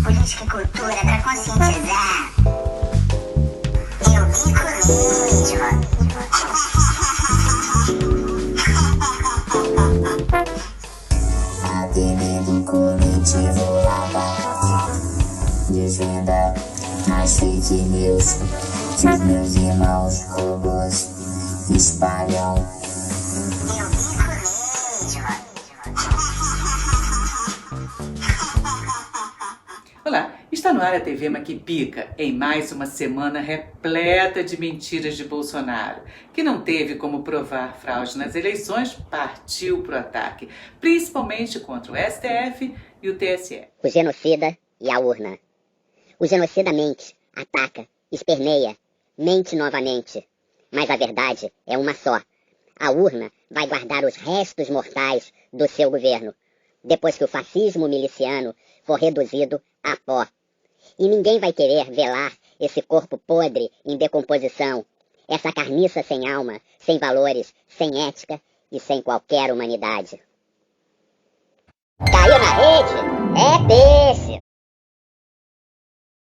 Política e cultura pra conscientizar. Eu bico mesmo. Aderindo coletivo Lava desvenda as fake news que os meus irmãos robôs espalham. Eu bico mesmo. Olá, está no ar a TV Maquipica, em mais uma semana repleta de mentiras de Bolsonaro, que não teve como provar fraude nas eleições, partiu para o ataque, principalmente contra o STF e o TSE. O genocida e a urna. O genocida mente, ataca, esperneia, mente novamente. Mas a verdade é uma só. A urna vai guardar os restos mortais do seu governo, depois que o fascismo miliciano for reduzido a pó. E ninguém vai querer velar esse corpo podre em decomposição, essa carniça sem alma, sem valores, sem ética e sem qualquer humanidade. Caiu na rede? É peixe!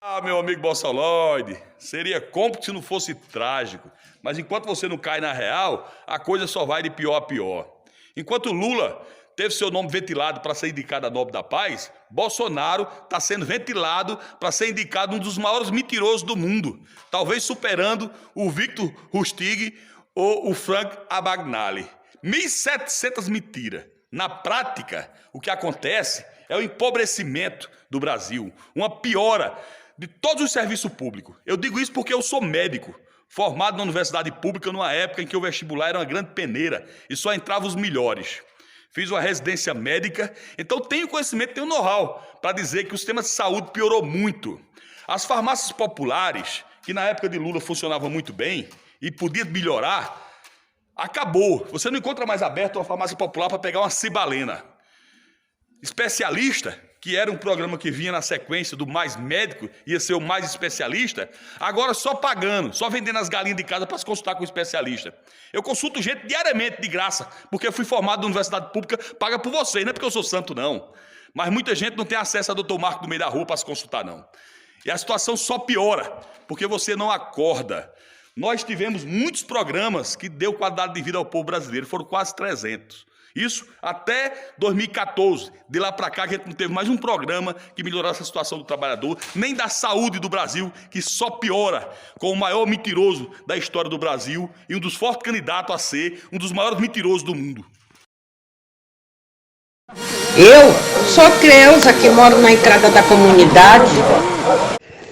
Ah, meu amigo Bossoloide, seria cômplice se não fosse trágico. Mas enquanto você não cai na real, a coisa só vai de pior a pior. Enquanto Lula teve seu nome ventilado para ser indicado a Nobel da Paz, Bolsonaro está sendo ventilado para ser indicado um dos maiores mentirosos do mundo, talvez superando o Victor Lustig ou o Frank Abagnale. 1.700 mentiras. Na prática, o que acontece é o empobrecimento do Brasil, uma piora de todos os serviços públicos. Eu digo isso porque eu sou médico, formado na universidade pública numa época em que o vestibular era uma grande peneira e só entravam os melhores. Fiz uma residência médica, então tenho conhecimento, tenho know-how para dizer que o sistema de saúde piorou muito. As farmácias populares, que na época de Lula funcionavam muito bem e podia melhorar, acabou. Você não encontra mais aberto uma farmácia popular para pegar uma cibalena. Especialista, que era um programa que vinha na sequência do Mais Médico, ia ser o Mais Especialista, agora só pagando, só vendendo as galinhas de casa para se consultar com o especialista. Eu consulto gente diariamente, de graça, porque eu fui formado na universidade pública, paga por vocês, não é porque eu sou santo, não. Mas muita gente não tem acesso a Dr. Marco do meio da rua para se consultar, não. E a situação só piora, porque você não acorda. Nós tivemos muitos programas que deu qualidade de vida ao povo brasileiro, foram quase 300. Isso até 2014. De lá para cá a gente não teve mais um programa que melhorasse a situação do trabalhador, nem da saúde do Brasil, que só piora com o maior mentiroso da história do Brasil e um dos fortes candidatos a ser um dos maiores mentirosos do mundo. Eu sou Creuza, que moro na entrada da comunidade.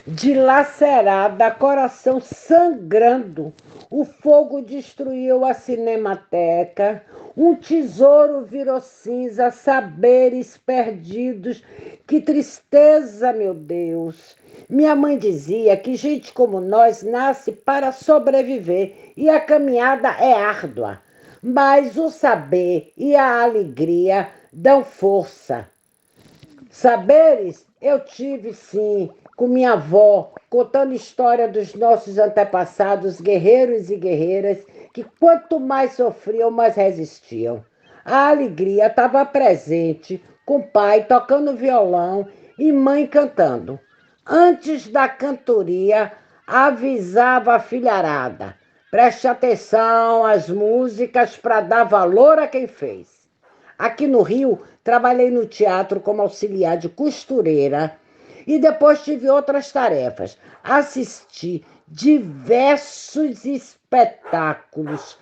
Dilacerada, coração sangrando, o fogo destruiu a Cinemateca, um tesouro virou cinza, saberes perdidos, que tristeza, meu Deus. Minha mãe dizia que gente como nós nasce para sobreviver e a caminhada é árdua, mas o saber e a alegria dão força. Saberes eu tive sim, com minha avó, contando história dos nossos antepassados, guerreiros e guerreiras, que quanto mais sofriam, mais resistiam. A alegria estava presente, com pai tocando violão e mãe cantando. Antes da cantoria, avisava a filharada: preste atenção às músicas para dar valor a quem fez. Aqui no Rio, trabalhei no teatro como auxiliar de costureira e depois tive outras tarefas. Assisti diversos espetáculos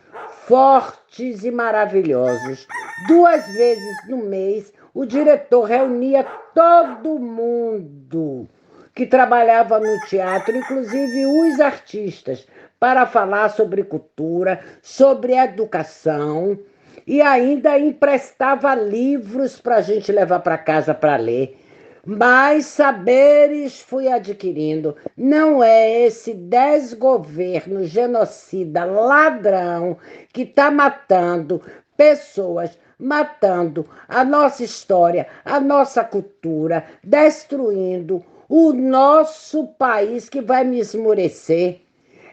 fortes e maravilhosos. 2 vezes no mês, o diretor reunia todo mundo que trabalhava no teatro, inclusive os artistas, para falar sobre cultura, sobre educação, e ainda emprestava livros para a gente levar para casa para ler. Mais saberes fui adquirindo. Não é esse desgoverno genocida, ladrão, que está matando pessoas, matando a nossa história, a nossa cultura, destruindo o nosso país, que vai me esmurecer.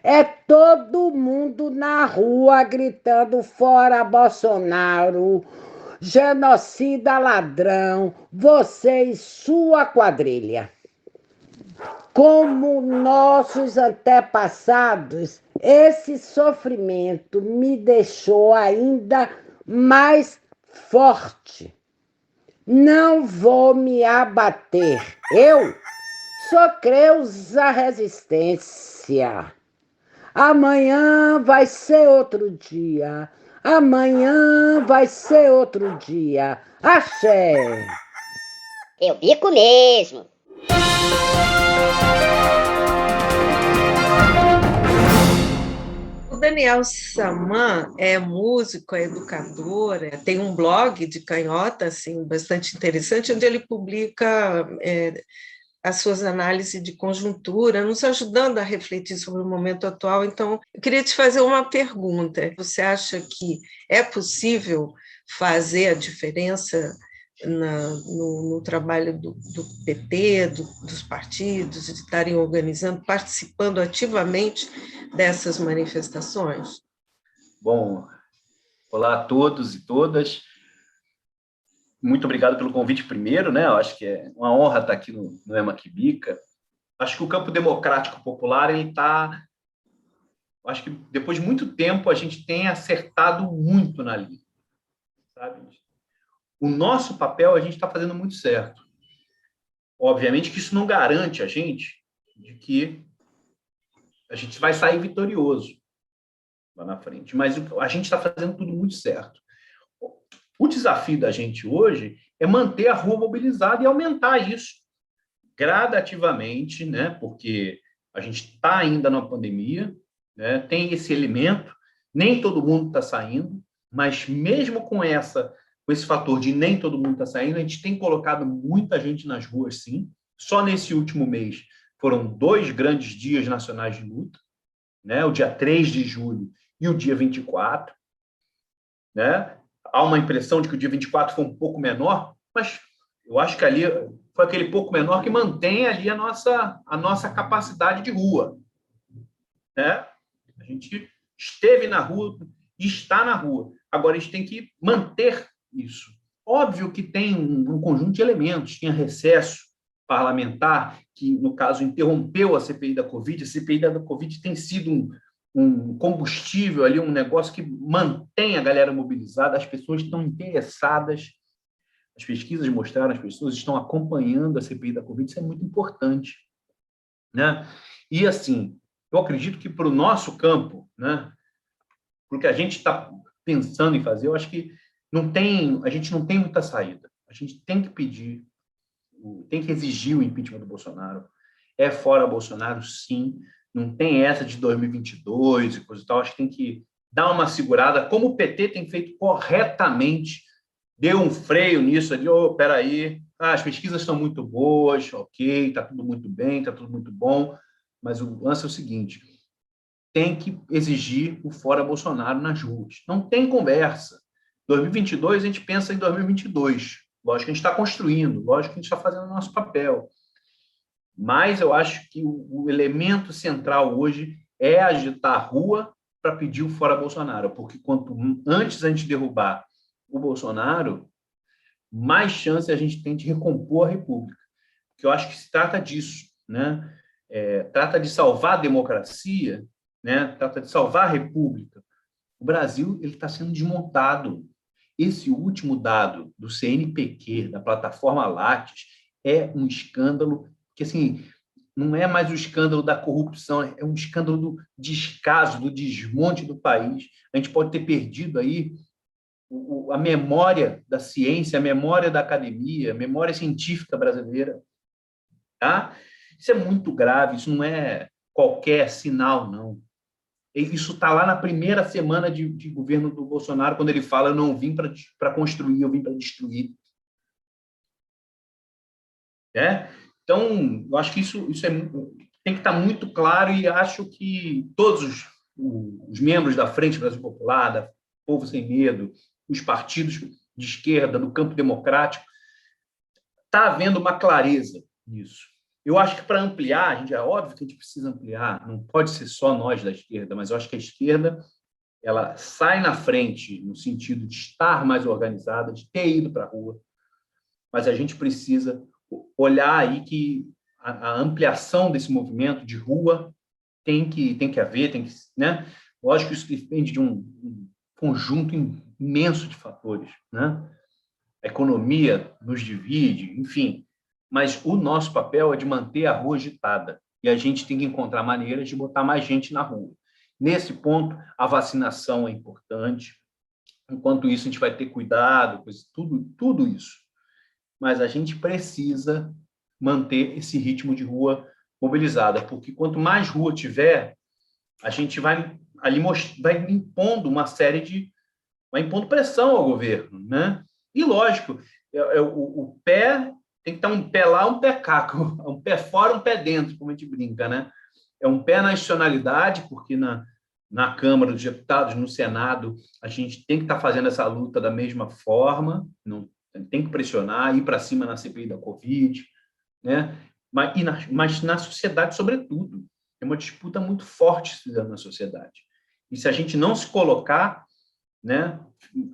É todo mundo na rua gritando fora Bolsonaro, genocida, ladrão, você e sua quadrilha. como nossos antepassados, esse sofrimento me deixou ainda mais forte. Não vou me abater. Eu sou Creuza Resistência. Amanhã vai ser outro dia. Amanhã vai ser outro dia. Axé! Eu bico mesmo. O Daniel Saman é músico, é educador, tem um blog de canhota assim, bastante interessante, onde ele publica as suas análises de conjuntura, nos ajudando a refletir sobre o momento atual. Então, eu queria te fazer uma pergunta. Você acha que é possível fazer a diferença no trabalho do PT, dos partidos, de estarem organizando, participando ativamente dessas manifestações? Bom, olá a todos e todas. Muito obrigado pelo convite primeiro, né? Eu acho que é uma honra estar aqui no EMA que Bica. Acho que o campo democrático popular, ele está... Acho que depois de muito tempo a gente tem acertado muito na linha, sabe? O nosso papel a gente está fazendo muito certo. Obviamente que isso não garante a gente de que a gente vai sair vitorioso lá na frente, mas a gente está fazendo tudo muito certo. O desafio da gente hoje é manter a rua mobilizada e aumentar isso gradativamente, né? Porque a gente está ainda na pandemia, né? Tem esse elemento, nem todo mundo está saindo, mas mesmo com esse fator de nem todo mundo está saindo, a gente tem colocado muita gente nas ruas, sim. Só nesse último mês foram 2 grandes dias nacionais de luta, né? O dia 3 de julho e o dia 24, né? Há uma impressão de que o dia 24 foi um pouco menor, mas eu acho que ali foi aquele pouco menor que mantém ali a nossa capacidade de rua, né? A gente esteve na rua e está na rua. Agora, a gente tem que manter isso. Óbvio que tem um conjunto de elementos. Tinha recesso parlamentar, que, no caso, interrompeu a CPI da Covid. A CPI da Covid tem sido um combustível ali, um negócio que mantém a galera mobilizada, as pessoas estão interessadas, as pesquisas mostraram, as pessoas estão acompanhando a CPI da Covid, isso é muito importante, né? E, assim, eu acredito que para o nosso campo, né, para o que a gente está pensando em fazer, eu acho que a gente não tem muita saída. A gente tem que pedir, tem que exigir o impeachment do Bolsonaro. É fora Bolsonaro, sim. Não tem essa de 2022 e coisa e tal. Acho que tem que dar uma segurada, como o PT tem feito corretamente, deu um freio nisso ali. Espera aí, as pesquisas estão muito boas, ok, está tudo muito bem, está tudo muito bom, mas o lance é o seguinte, tem que exigir o fora Bolsonaro nas ruas. Não tem conversa. 2022, a gente pensa em 2022. Lógico que a gente está construindo, lógico que a gente está fazendo o nosso papel. Mas eu acho que o elemento central hoje é agitar a rua para pedir o fora Bolsonaro, porque quanto antes a gente derrubar o Bolsonaro, mais chance a gente tem de recompor a República. Porque eu acho que se trata disso, né? Trata de salvar a democracia, né? Trata de salvar a República. O Brasil está sendo desmontado. Esse último dado do CNPq, da plataforma Lattes, é um escândalo que, assim, não é mais o escândalo da corrupção, é um escândalo do descaso, do desmonte do país. A gente pode ter perdido aí a memória da ciência, a memória da academia, a memória científica brasileira. Tá? Isso é muito grave, isso não é qualquer sinal, não. Isso está lá na primeira semana de governo do Bolsonaro, quando ele fala: eu não vim para construir, eu vim para destruir. Então, eu acho que isso tem que estar muito claro, e acho que todos os membros da Frente Brasil Popular, da Povo Sem Medo, os partidos de esquerda, do campo democrático, está havendo uma clareza nisso. Eu acho que para ampliar, é óbvio que a gente precisa ampliar, não pode ser só nós da esquerda, mas eu acho que a esquerda ela sai na frente no sentido de estar mais organizada, de ter ido para a rua, mas a gente precisa olhar aí que a ampliação desse movimento de rua tem que haver, né? Lógico que isso depende de um conjunto imenso de fatores, né? A economia nos divide, enfim, mas o nosso papel é de manter a rua agitada e a gente tem que encontrar maneiras de botar mais gente na rua. Nesse ponto, a vacinação é importante. Enquanto isso, a gente vai ter cuidado, tudo isso. Mas a gente precisa manter esse ritmo de rua mobilizada, porque quanto mais rua tiver, a gente vai impondo vai impondo pressão ao governo, né? E, lógico, o pé tem que estar um pé lá, um pé cá, um pé fora, um pé dentro, como a gente brinca, né? É um pé na institucionalidade, porque na Câmara dos Deputados, no Senado, a gente tem que estar fazendo essa luta da mesma forma, não tem que pressionar, ir para cima na CPI da Covid, né? Mas na sociedade, sobretudo, é uma disputa muito forte na sociedade. E se a gente não se colocar, né,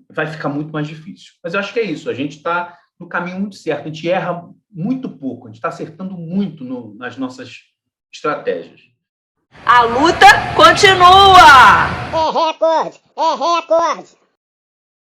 vai ficar muito mais difícil. Mas eu acho que é isso, a gente está no caminho muito certo, a gente erra muito pouco, a gente está acertando muito nas nossas estratégias. A luta continua! É recorde! É recorde!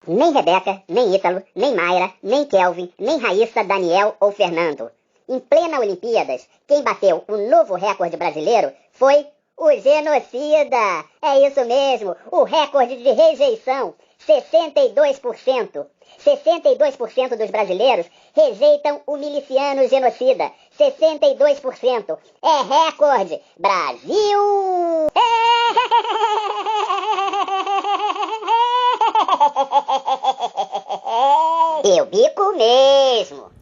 Nem Rebeca, nem Ítalo, nem Mayra, nem Kelvin, nem Raíssa, Daniel ou Fernando. Em plena Olimpíadas, quem bateu o novo recorde brasileiro foi o genocida. É isso mesmo, o recorde de rejeição. 62%. 62% dos brasileiros rejeitam o miliciano genocida. 62%. É recorde. Brasil! Eu bico mesmo.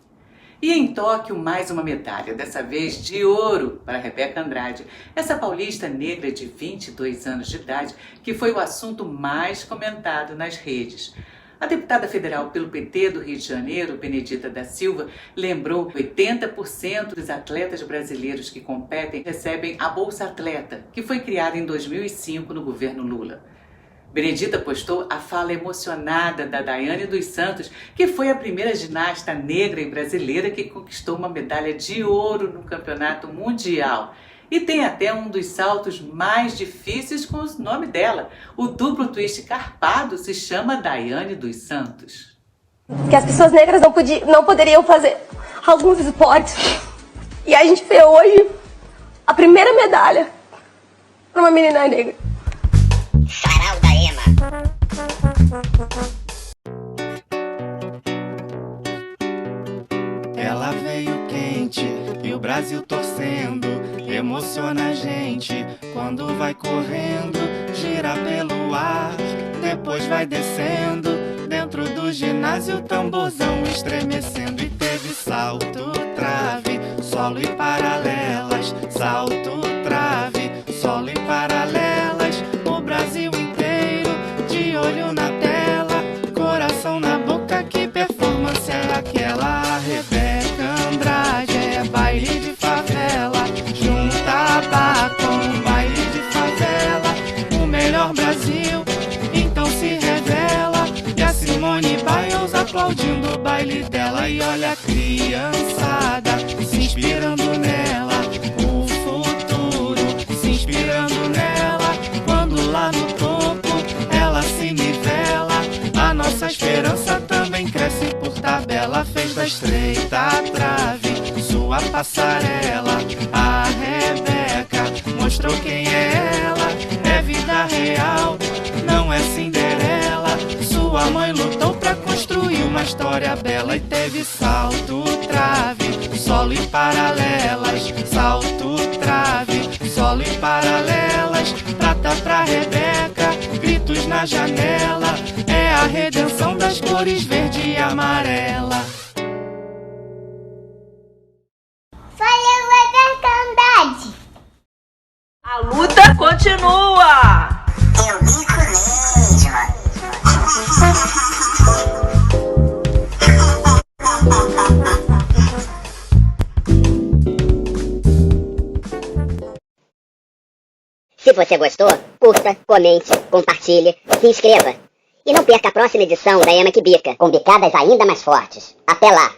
E em Tóquio, mais uma medalha, dessa vez de ouro para Rebeca Andrade, essa paulista negra de 22 anos de idade, que foi o assunto mais comentado nas redes. A deputada federal pelo PT do Rio de Janeiro, Benedita da Silva, lembrou que 80% dos atletas brasileiros que competem recebem a Bolsa Atleta, que foi criada em 2005 no governo Lula. Benedita postou a fala emocionada da Daiane dos Santos, que foi a primeira ginasta negra e brasileira que conquistou uma medalha de ouro no campeonato mundial. E tem até um dos saltos mais difíceis com o nome dela. O duplo twist carpado se chama Daiane dos Santos. Que as pessoas negras não poderiam fazer alguns esportes. E a gente vê hoje a primeira medalha para uma menina negra. Sarau da Ema. Ela veio quente e o Brasil torcendo. Emociona a gente quando vai correndo. Gira pelo ar, depois vai descendo. Dentro do ginásio, tamborzão estremecendo. E teve salto, trave, solo e paralelas. Salto, trave, solo e paralelas. O Brasil inteiro de olho na tela, coração na boca, que performance é aquela? A Rebeca Andrade é baile de favela, junta bar com baile de favela. O melhor Brasil então se revela, e a Simone Biles aplaudindo o baile dela. E olha a criançada se inspirando nela, o futuro se inspirando nela. Quando lá no topo ela se nivela, a nossa esperança também cresce por tabela. Fez da estreita a trave sua passarela. A Rebeca mostrou quem é ela, é vida real, não é Cinderela. Sua mãe lutou pra construir uma história bela. E teve salto, trave, solo e paralelas. Salto, trave, solo e paralelas. Prata pra Rebeca, gritos na janela. É a redenção das cores verde e amarela. Valeu, Rebeca Andrade! A luta continua! Eu bico mesmo! Se você gostou, curta, comente, compartilhe, se inscreva. E não perca a próxima edição da Ema que Bica, com bicadas ainda mais fortes. Até lá!